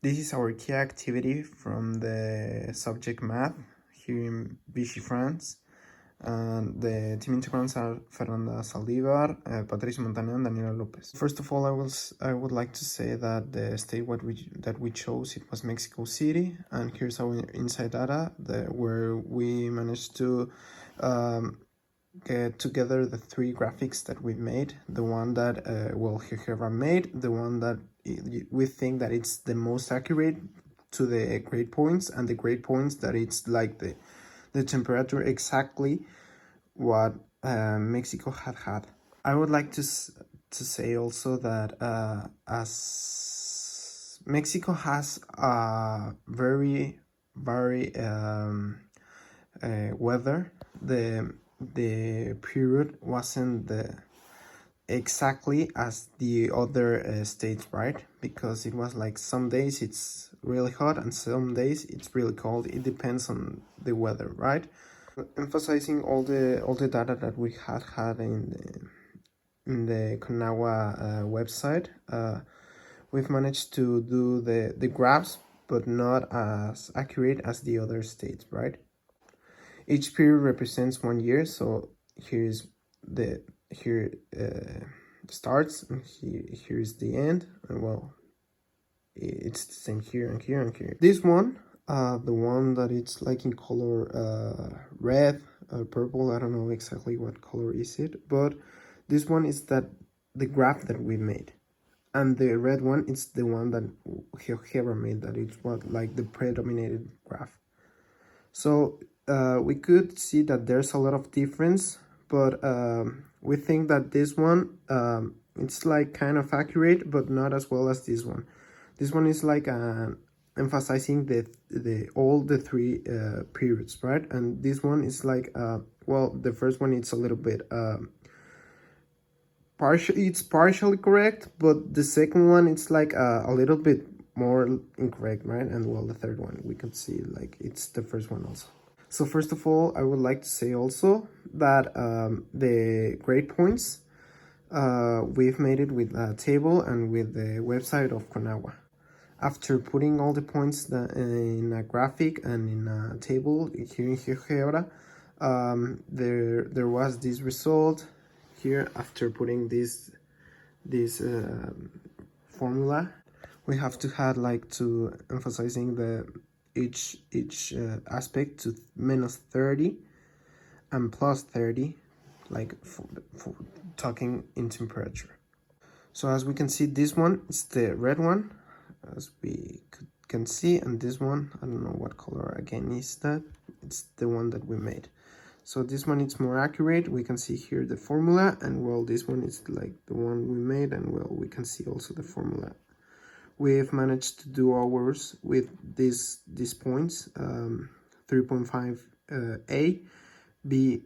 This is our key activity from the subject math here in Vichy, France. And the team integrants are Fernanda, Saldivar, Patricio, Montane, and Daniela, Lopez. First of all, I would like to say that the state that we chose, it was Mexico City, and here's our inside data where we managed to get together the three graphics that we made. The one that Hera made, the one that we think that it's the most accurate to the grade points, and the grade points that it's like the temperature exactly what Mexico had. I would like to say also that as Mexico has a very weather, the period wasn't exactly as the other states, right? Because it was like some days it's really hot and some days it's really cold. It depends on the weather, right? Emphasizing all the data that we had in the Conagua website, we've managed to do the graphs, but not as accurate as the other states, right? Each period represents 1 year, so here starts and here's the end, and well, it's the same here and here and here. This one, the one that it's like in color red, purple, I don't know exactly what color is it, but this one is the graph that we made, and the red one is the one that Geogebra made, that it's what like the predominated graph. So we could see that there's a lot of difference, but we think that this one it's like kind of accurate, but not as well as this one. This one is like emphasizing all the three periods, right? And this one is like well, the first one it's a little bit partially correct, but the second one it's like a little bit more incorrect, right? And well, the third one we can see like it's the first one also. So first of all, I would like to say also that the grade points, we've made it with a table and with the website of Conagua. After putting all the points in a graphic and in a table here in GeoGebra, there was this result here. After putting this formula, we have to add like to emphasizing each aspect to -30 and +30, like for talking in temperature. So as we can see, this one is the red one, as we can see, and this one, I don't know what color again is that, it's the one that we made. So this one is more accurate. We can see here the formula, and well, this one is like the one we made, and well, we can see also the formula. We've managed to do ours with these points, 3.5 A, B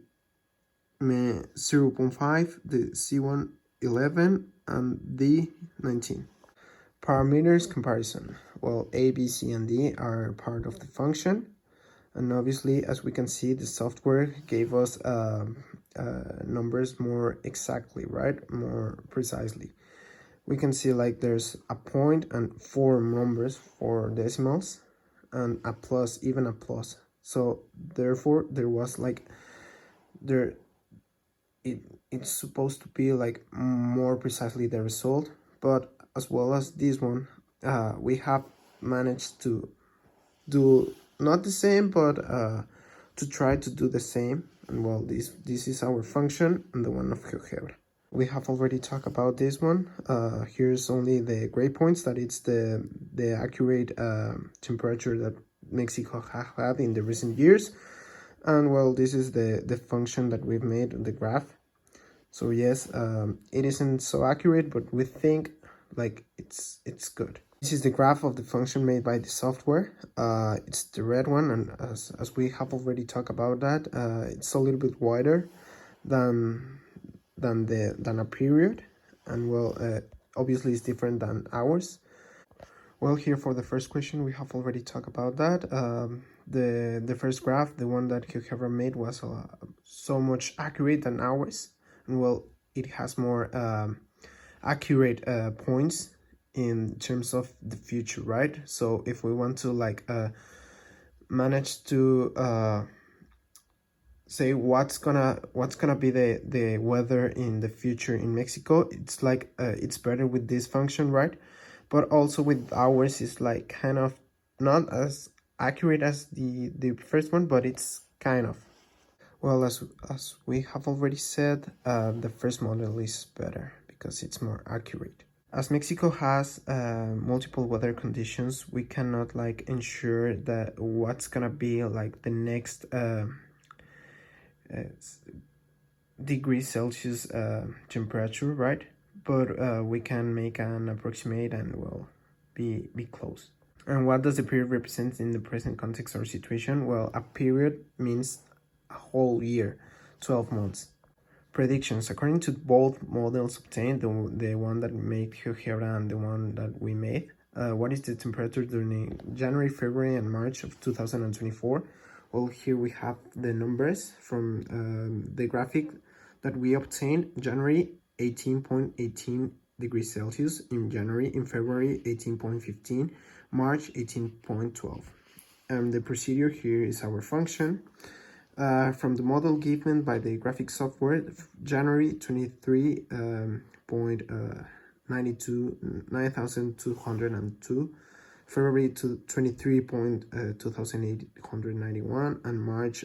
0.5, the C1 11, and D 19. Parameters comparison. Well, A, B, C, and D are part of the function, and obviously, as we can see, the software gave us numbers more exactly, right? More precisely. We can see like there's a point and 4 numbers, 4 decimals, and a plus, even a plus. So therefore there was like it's supposed to be like more precisely the result, but as well as this one, we have managed to do not the same, but to try to do the same. And well, this is our function and the one of GeoGebra. We have already talked about this one. Here's only the grade points, that it's the accurate temperature that Mexico had in the recent years. And well, this is the function that we've made in the graph. So yes, it isn't so accurate, but we think like it's good. This is the graph of the function made by the software. It's the red one, and as we have already talked about that, it's a little bit wider than a period, and well, obviously it's different than ours. Well, here for the first question, we have already talked about that. The first graph, the one that GeoGebra made, was so much accurate than ours, and well, it has more accurate points in terms of the future, right? So if we want to like manage to say what's gonna be the weather in the future in Mexico, it's like it's better with this function, right? But also with ours is like kind of not as accurate as the first one, but it's kind of. Well, as we have already said, the first model is better because it's more accurate. As Mexico has multiple weather conditions, we cannot like ensure that what's gonna be like the next uh, degrees Celsius temperature, right? But we can make an approximate and will be close. And what does the period represent in the present context or situation? Well, a period means a whole year, 12 months. Predictions. According to both models obtained, the one that made Geogera and the one that we made, what is the temperature during January, February, and March of 2024? Well, here we have the numbers from the graphic that we obtained. January, 18.18 degrees Celsius in January, in February, 18.15, March, 18.12. The procedure here is our function. From the model given by the graphic software, January 23.92,202, February 23.2891, and March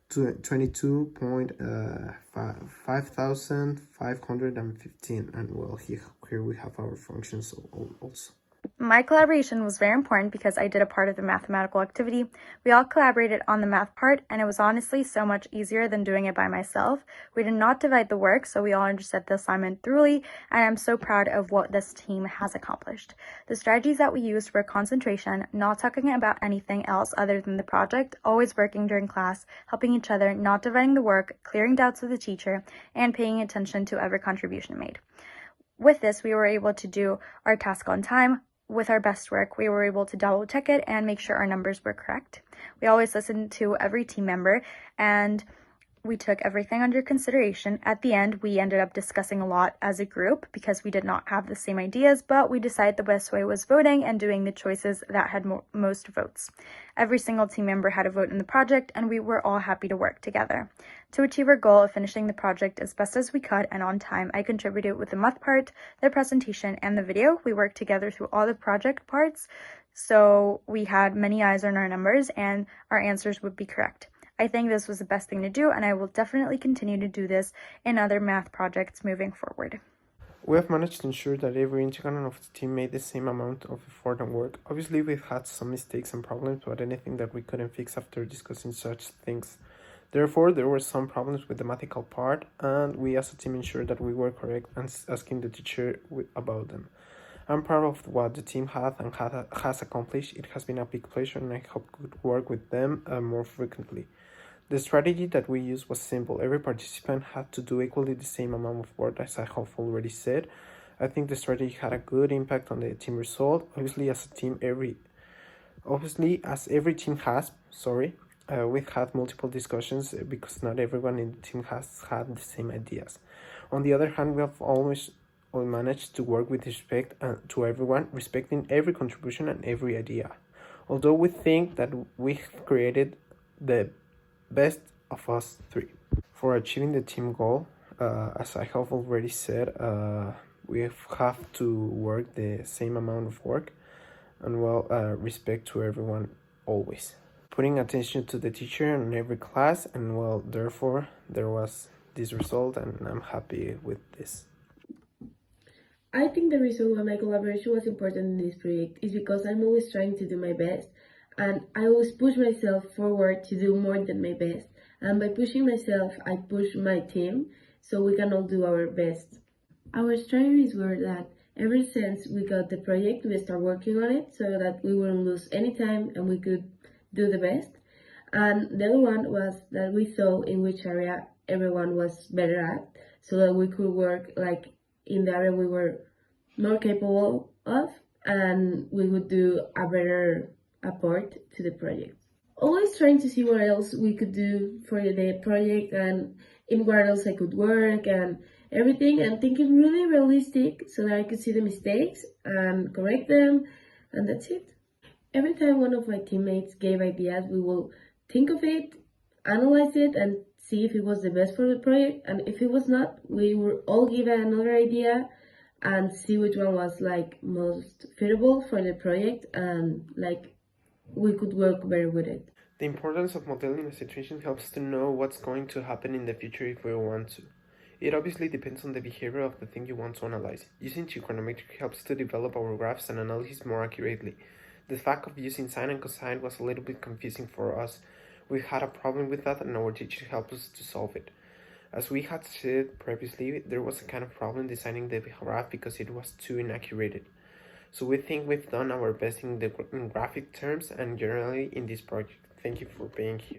22.5,515. And well, here we have our functions also. My collaboration was very important because I did a part of the mathematical activity. We all collaborated on the math part, and it was honestly so much easier than doing it by myself. We did not divide the work, so we all understood the assignment thoroughly, and I'm so proud of what this team has accomplished. The strategies that we used were concentration, not talking about anything else other than the project, always working during class, helping each other, not dividing the work, clearing doubts with the teacher, and paying attention to every contribution made. With this, we were able to do our task on time. With our best work, we were able to double check it and make sure our numbers were correct. We always listened to every team member and we took everything under consideration. At the end, we ended up discussing a lot as a group because we did not have the same ideas, but we decided the best way was voting and doing the choices that had most votes. Every single team member had a vote in the project, and we were all happy to work together. To achieve our goal of finishing the project as best as we could and on time, I contributed with the math part, the presentation, and the video. We worked together through all the project parts, so we had many eyes on our numbers and our answers would be correct. I think this was the best thing to do, and I will definitely continue to do this in other math projects moving forward. We have managed to ensure that every integrant of the team made the same amount of effort and work. Obviously, we've had some mistakes and problems, but anything that we couldn't fix after discussing such things. Therefore, there were some problems with the mathematical part, and we as a team ensured that we were correct and asking the teacher about them. I'm proud of what the team had and has accomplished. It has been a big pleasure, and I hope to work with them more frequently. The strategy that we used was simple. Every participant had to do equally the same amount of work, as I have already said. I think the strategy had a good impact on the team result. Obviously, as every team has, we've had multiple discussions because not everyone in the team has had the same ideas. On the other hand, we have always managed to work with respect to everyone, respecting every contribution and every idea. Although we think that we've created the best of us three. For achieving the team goal, as I have already said, we have to work the same amount of work and respect to everyone always. Putting attention to the teacher in every class, and therefore there was this result, and I'm happy with this. I think the reason why my collaboration was important in this project is because I'm always trying to do my best, and I always push myself forward to do more than my best. And by pushing myself, I push my team so we can all do our best. Our strategies were that ever since we got the project, we start working on it so that we wouldn't lose any time and we could do the best. And the other one was that we saw in which area everyone was better at so that we could work like in the area we were more capable of, and we would do a better apport to the project. Always trying to see what else we could do for the project and in what else I could work, and everything and thinking really realistic so that I could see the mistakes and correct them, and that's it. Every time one of my teammates gave ideas, we will think of it, analyze it, and see if it was the best for the project. And if it was not, we will all give another idea and see which one was like most suitable for the project, and like we could work better with it. The importance of modeling a situation helps us to know what's going to happen in the future if we want to. It obviously depends on the behavior of the thing you want to analyze. Using trigonometry helps to develop our graphs and analysis more accurately. The fact of using sine and cosine was a little bit confusing for us. We had a problem with that and our teacher helped us to solve it. As we had said previously, there was a kind of problem designing the graph because it was too inaccurate. So we think we've done our best in graphic terms and generally in this project. Thank you for being here.